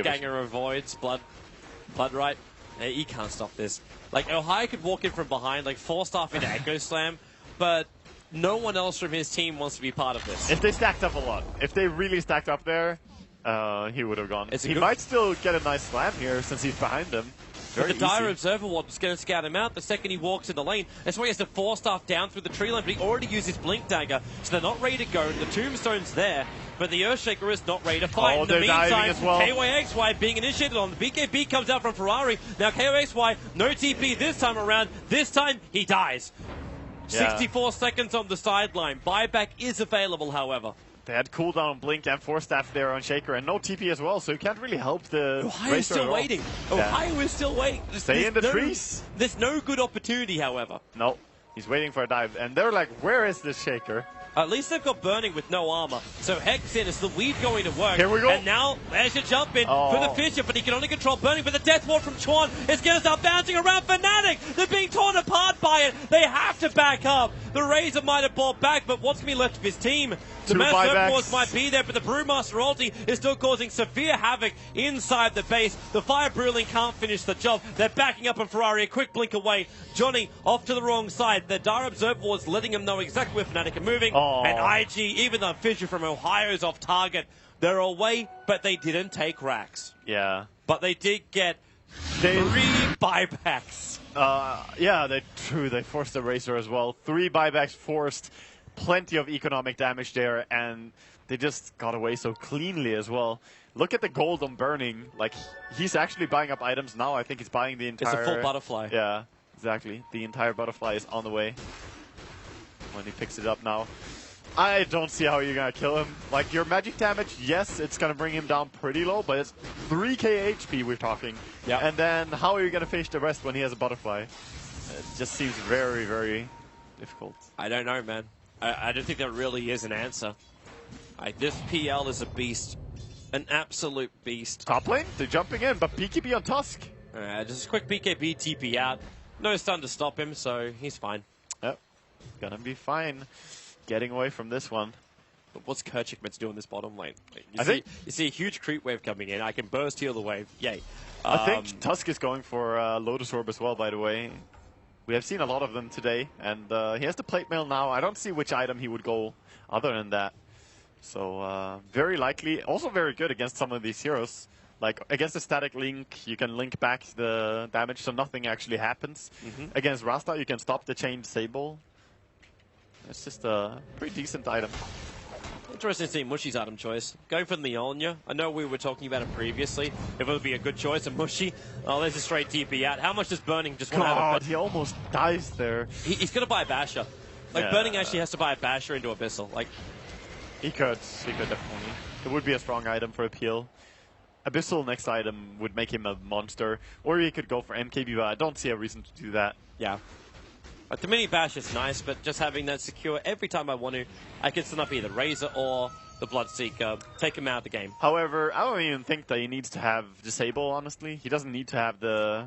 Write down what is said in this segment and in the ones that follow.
Ganger avoids blood right. He can't stop this. Like, Ohio could walk in from behind, like, forced off into Echo Slam, but no one else from his team wants to be part of this. If they stacked up a lot, if they really stacked up there, he would have gone. He might still get a nice slam here since he's behind him. But the Dire Observer Ward was going to scout him out the second he walks in the lane. That's why he has to force stuff down through the tree line, but he already used his Blink Dagger, so they're not ready to go. The Tombstone's there, but the Earthshaker is not ready to fight. In the meantime, KOXY being initiated on. The BKB comes out from Ferrari. Now KOXY, no TP this time around. This time, he dies. Yeah. 64 seconds on the sideline. Buyback is available, however. They had cooldown, Blink, and Force Staff there on Shaker, and no TP as well, so you can't really help the Ohio is still waiting. Ohio is still waiting. Stay in the trees. There's no good opportunity, however. No, he's waiting for a dive, and they're like, where is this Shaker? At least they've got Burning with no armor. So Hex in, is the weed going to work? Here we go. And now there's your jump in for the Fisher, but he can only control Burning. But the Death Ward from Chuan is going to start bouncing around. Fnatic, they're being torn apart by it. They have to back up. The Razor might have bought back, but what's going to be left of his team? The Mass Overlords might be there, but the Brewmaster ulti is still causing severe havoc inside the base. The Fire Brewling can't finish the job. They're backing up on Ferrari, a quick blink away. Johnny off to the wrong side. The Dire Observer Ward's letting him know exactly where Fnatic are moving. And IG, even though Fisher from Ohio is off target, they're away, but they didn't take racks. Yeah. But they did get 3 buybacks. Yeah, they forced the Razor as well. 3 buybacks forced. Plenty of economic damage there, and they just got away so cleanly as well. Look at the gold on Burning. Like, he's actually buying up items now. I think he's buying the entire... It's a full butterfly. Yeah, exactly. The entire butterfly is on the way when he picks it up now. I don't see how you're going to kill him. Like, your magic damage, yes, it's going to bring him down pretty low, but it's 3k HP we're talking. Yeah. And then how are you going to face the rest when he has a butterfly? It just seems very, very difficult. I don't know, man. I don't think there really is an answer. This PL is a beast. An absolute beast. Top lane, they're jumping in, but BKB on Tusk. Just a quick BKB TP out. No stun to stop him, so he's fine. Yep, gonna be fine. Getting away from this one. But what's Kerchik meant to do in this bottom lane? You see a huge creep wave coming in. I can burst heal the wave. Yay. I think Tusk is going for Lotus Orb as well, by the way. We have seen a lot of them today, and he has the plate mail now. I don't see which item he would go other than that. So very likely, also very good against some of these heroes. Like against the static link, you can link back the damage so nothing actually happens. Against Rasta, you can stop the chain disable. It's just a pretty decent item. Interesting to see Mushi's item choice. Going for the Mjolnir. I know we were talking about it previously. If it would be a good choice, a Mushi. Oh, there's a straight TP out. How much does Burning just want to have? He almost dies there. He's going to buy a Basher. Like, Burning actually has to buy a Basher into Abyssal. Like, he could definitely. It would be a strong item for appeal. Abyssal next item would make him a monster. Or he could go for MKB, but I don't see a reason to do that. Yeah. The mini bash is nice, but just having that secure every time I want to, I can still not be the Razor or the Bloodseeker. Take him out of the game. However, I don't even think that he needs to have Disable, honestly. He doesn't need to have the...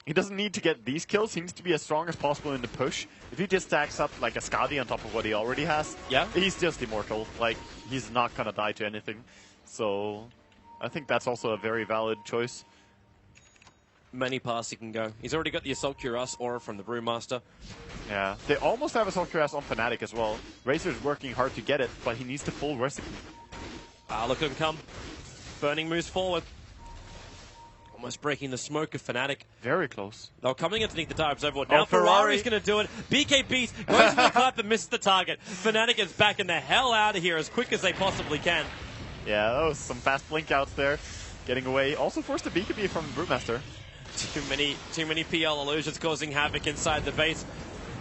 He doesn't need to get these kills. He needs to be as strong as possible in the push. If he just stacks up like a Skadi on top of what he already has, he's just immortal. Like, he's not gonna die to anything. So, I think that's also a very valid choice. Many paths he can go. He's already got the Assault Cuirass aura from the Brewmaster. Yeah, they almost have Assault Cuirass on Fnatic as well. Razor's working hard to get it, but he needs the full recipe. Look at him come. Burning moves forward. Almost breaking the smoke of Fnatic. Very close. They're coming underneath the Dire Observer. Now Ferrari's going to do it. BKB's goes for the clap and misses the target. Fnatic is backing the hell out of here as quick as they possibly can. Yeah, that was some fast blink outs there. Getting away. Also forced a BKB from Brewmaster. Too many PL illusions causing havoc inside the base.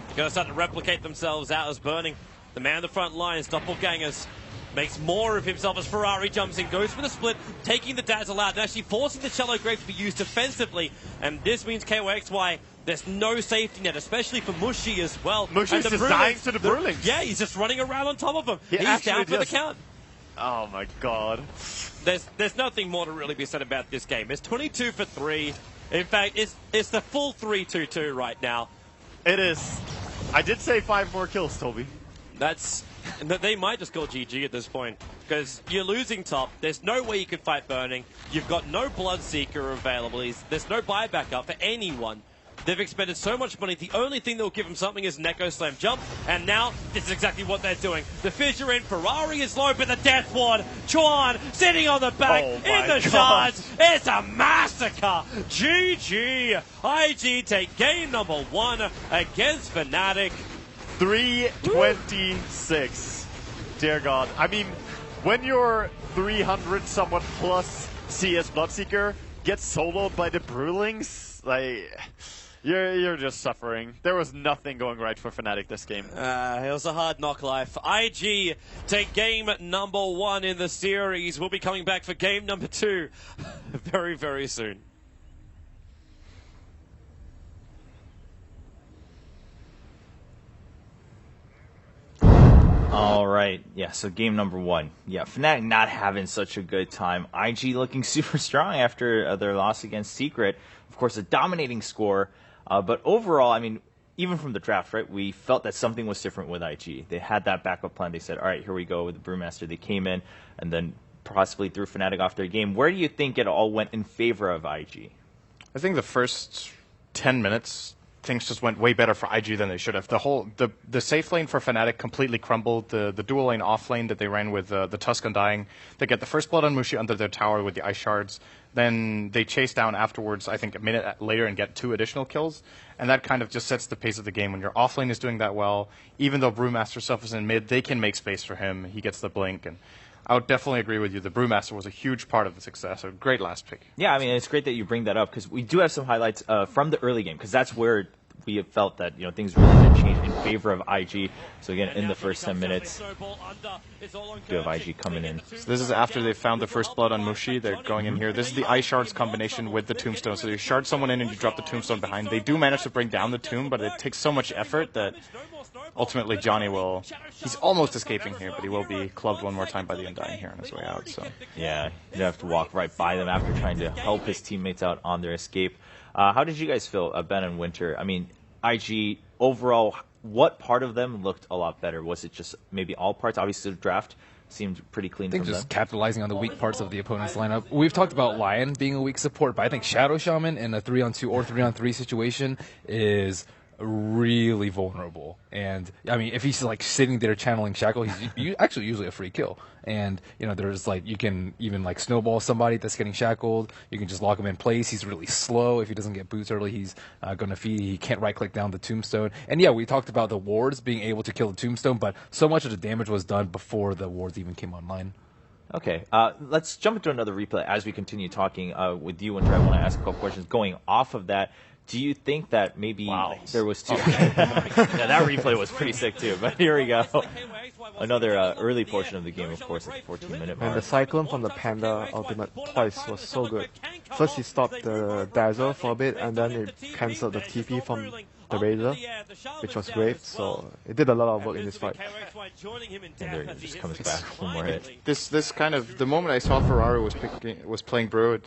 They're going to start to replicate themselves out as Burning. The man in the front lines, doppelgangers, makes more of himself as Ferrari jumps in, goes for the split, taking the Dazzle out, and actually forcing the Shallow Grave to be used defensively. And this means KOXY, there's no safety net, especially for Mushi as well. Mushi's just dying to the Brewlings. Yeah, he's just running around on top of him. He's down for the count. Oh my god. There's nothing more to really be said about this game. It's 22 for 3. In fact, it's the full 3-2-2 right now. It is. I did say 5 more kills, Toby. That's And they might just call GG at this point, because you're losing top. There's no way you can fight Burning. You've got no Bloodseeker available. There's no buyback up for anyone. They've expended so much money. The only thing that will give them something is an Echo Slam jump, and now this is exactly what they're doing. The Fissure in, Ferrari is low, but the Death Ward, Chuan sitting on the back in the charge. It's a massacre. GG. IG take game number 1 against Fnatic. 326. Dear God. I mean, when your 300 somewhat plus CS Bloodseeker gets soloed by the Brewlings, like, you're just suffering. There was nothing going right for Fnatic this game. It was a hard knock life. IG take game number 1 in the series. We'll be coming back for game number 2 very, very soon. All right, yeah, so game number 1. Yeah, Fnatic not having such a good time. IG looking super strong after their loss against Secret. Of course, a dominating score. But overall, I mean, even from the draft, right, we felt that something was different with IG. They had that backup plan. They said, all right, here we go with the Brewmaster. They came in and then possibly threw Fnatic off their game. Where do you think it all went in favor of IG? I think the first 10 minutes, things just went way better for IG than they should have. The safe lane for Fnatic completely crumbled. The dual lane off lane that they ran with the Tusk Undying, they get the first blood on Mushi under their tower with the ice shards. Then they chase down afterwards, I think a minute later, and get 2 additional kills. And that kind of just sets the pace of the game. When your off lane is doing that well, even though Brewmaster suffers in mid, they can make space for him. He gets the blink. And I would definitely agree with you. The Brewmaster was a huge part of the success. A great last pick. Yeah, I mean, it's great that you bring that up, because we do have some highlights from the early game, because that's where we have felt that, you know, things really did change in favor of IG. So again, in the first 10 minutes, we have IG coming in. So this is after they found the first blood on Mushi. They're going in here. This is the ice shards combination with the tombstone. So you shard someone in and you drop the tombstone behind. They do manage to bring down the tomb, but it takes so much effort that ultimately Johnny will... He's almost escaping here, but he will be clubbed one more time by the Undying here on his way out. So yeah, you have to walk right by them after trying to help his teammates out on their escape. How did you guys feel, Ben and Winter? I mean, IG, overall, what part of them looked a lot better? Was it just maybe all parts? Obviously, the draft seemed pretty clean. I think from just them. capitalizing on the weak parts of the opponent's lineup. We've talked about Lion being a weak support, but I think Shadow Shaman in a 3-on-2 or 3-on-3 situation is really vulnerable. And I mean, if he's like sitting there channeling Shackle, he's actually usually a free kill. And you know, there's like, you can even like snowball somebody that's getting shackled. You can just lock him in place. He's really slow. If he doesn't get boots early, he's going to feed. He can't right click down the tombstone. And yeah, we talked about the wards being able to kill the tombstone, but so much of the damage was done before the wards even came online. Okay, let's jump into another replay as we continue talking with you, Winter. I want to ask a couple questions going off of that. Do you think that maybe there was two? Yeah, that replay was pretty sick too. But here we go. Another early portion of the game, of course, at the 14-minute mark. And the Cyclone from the Panda ultimate twice was so good. First he stopped the Dazzle for a bit, and then it cancelled the TP from the Razor, which was great. So it did a lot of work in this fight. And there it just comes back one more hit. This kind of, the moment I saw Ferrari was playing Brew,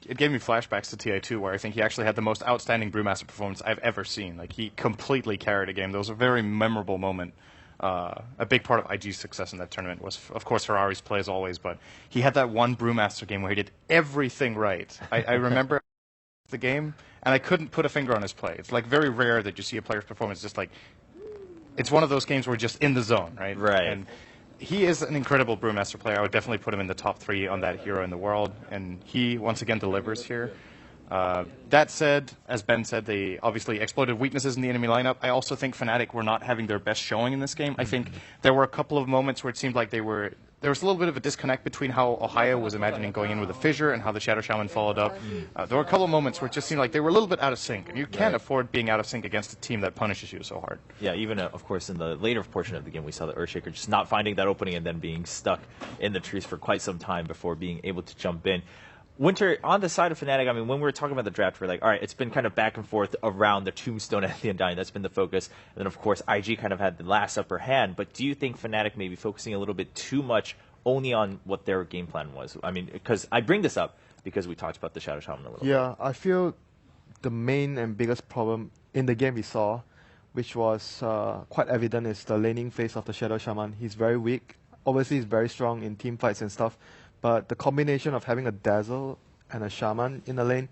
it gave me flashbacks to TI2, where I think he actually had the most outstanding Brewmaster performance I've ever seen. Like, he completely carried a game. That was a very memorable moment. A big part of IG's success in that tournament was, of course, Ferrari's play as always, but he had that one Brewmaster game where he did everything right. I remember the game, and I couldn't put a finger on his play. It's like very rare that you see a player's performance just like, it's one of those games where you're just in the zone, right? Right. And he is an incredible Brewmaster player. I would definitely put him in the top 3 on that hero in the world, and he once again delivers here. That said, as Ben said, they obviously exploited weaknesses in the enemy lineup. I also think Fnatic were not having their best showing in this game. I think there were a couple of moments where it seemed like there was a little bit of a disconnect between how Ohio was imagining going in with a fissure and how the Shadow Shaman followed up. There were a couple of moments where it just seemed like they were a little bit out of sync, and you can't afford being out of sync against a team that punishes you so hard. Yeah, even, of course, in the later portion of the game, we saw the Earthshaker just not finding that opening and then being stuck in the trees for quite some time before being able to jump in. Winter, on the side of Fnatic, I mean, when we were talking about the draft, we're like, all right, it's been kind of back and forth around the Tombstone and the Undying. That's been the focus. And then, of course, IG kind of had the last upper hand. But do you think Fnatic may be focusing a little bit too much only on what their game plan was? I mean, because I bring this up because we talked about the Shadow Shaman a little bit. Yeah, I feel the main and biggest problem in the game we saw which was quite evident, is the laning phase of the Shadow Shaman. He's very weak. Obviously, he's very strong in team fights and stuff, but the combination of having a Dazzle and a Shaman in the lane,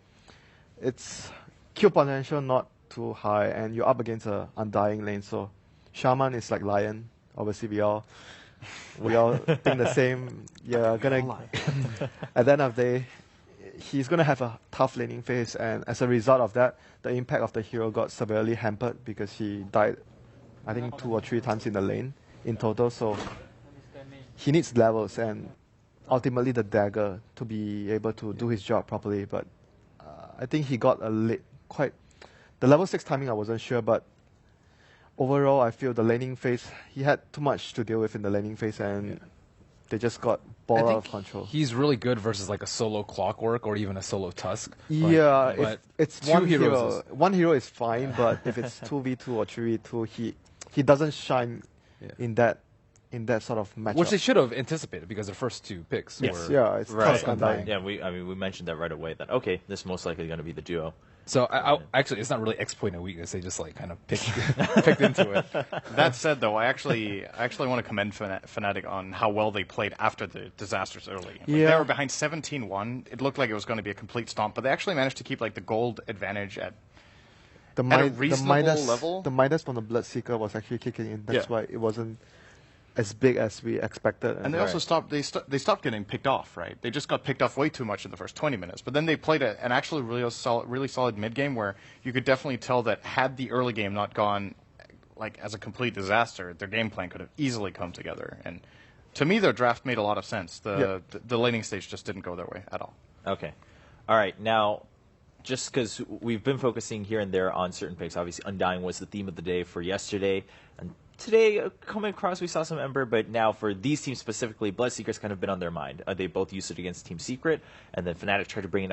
it's kill potential not too high, and you're up against a Undying lane, so Shaman is like Lion. Obviously, we all think the same. You're gonna at the end of the day, he's gonna have a tough laning phase, and as a result of that, the impact of the hero got severely hampered because he died, I think 2 or 3 times in the lane in total. So he needs levels and ultimately the dagger to be able to do his job properly. But I think he got the level 6 timing I wasn't sure, but overall I feel the laning phase, he had too much to deal with in the laning phase, and they just got ball out of control. He's really good versus like a solo Clockwork or even a solo Tusk. Yeah, but if it's one hero, one hero is fine, but if it's 2v2 or 3v2, he doesn't shine in that sort of matchup. Which they should have anticipated because their first 2 picks were it's Right. Undying. Yeah, we mentioned that right away. That okay, this is most likely going to be the duo. So actually, it's not really exploiting a weakness. They just like kind of picked into it. That said, though, I actually want to commend Fnatic on how well they played after the disasters early. They were behind 17-1. It looked like it was going to be a complete stomp, but they actually managed to keep like the gold advantage at a reasonable level. The Midas from the Bloodseeker was actually kicking in. That's why it wasn't as big as we expected. And they also stopped getting picked off, right? They just got picked off way too much in the first 20 minutes. But then they played an actually really solid mid game where you could definitely tell that had the early game not gone like as a complete disaster, their game plan could have easily come together. And to me, their draft made a lot of sense. The laning stage just didn't go their way at all. Okay. All right. Now, just because we've been focusing here and there on certain picks, obviously Undying was the theme of the day for yesterday. And today, coming across, we saw some Ember, but now for these teams specifically, Bloodseeker's kind of been on their mind. They both used it against Team Secret, and then Fnatic tried to bring it